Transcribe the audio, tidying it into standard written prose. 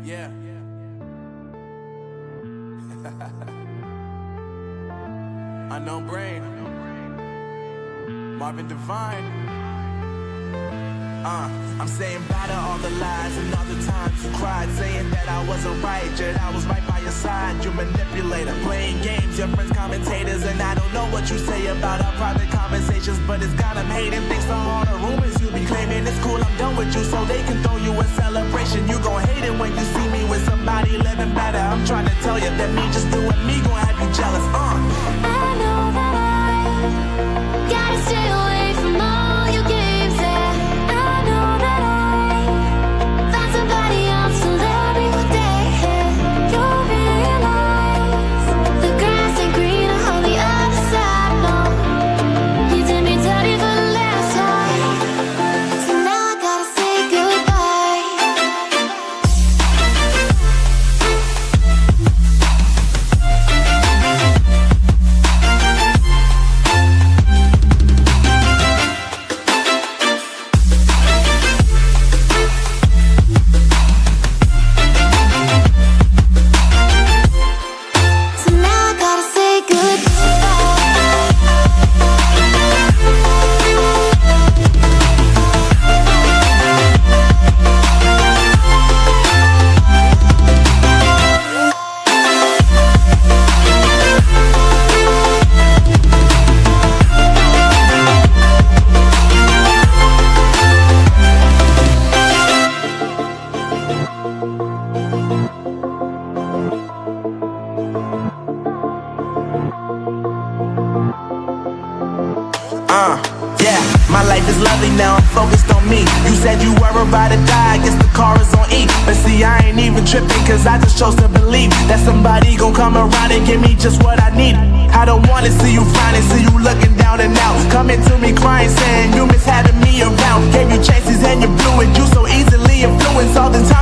Yeah. Unknown Brain, Marvin Devine. I'm saying bye to all the lies and all the times you cried, saying that I wasn't right, yet I was right by your side. You manipulator, playing games, your friends commentators, and I don't know what you say about our private conversations, but it's got them hating. Thanks to all the rumors you be claiming. It's cool, I'm done with you, so they can throw you a celebration. You gon' hate it when you see me with somebody living better. I'm trying to tell you that me just doing me gon' have you jealous. I know that I gotta stay away from all your games, yeah. I know that I found somebody else to love me one day, yeah. You'll realize the grass ain't greener on the other side, no. You did me dirty for the last time, so now I gotta say goodbye. So now I gotta say goodbye. Yeah, my life is lovely now, I'm focused on me. You said you were about to die, I guess the car is on E. But see, I ain't even tripping, cause I just chose to believe that somebody gon' come around and give me just what I need. I don't wanna see you frowning, see you looking down and out, coming to me crying, saying you miss having me around. Gave you chances and you blew it, you so easily influenced all the time.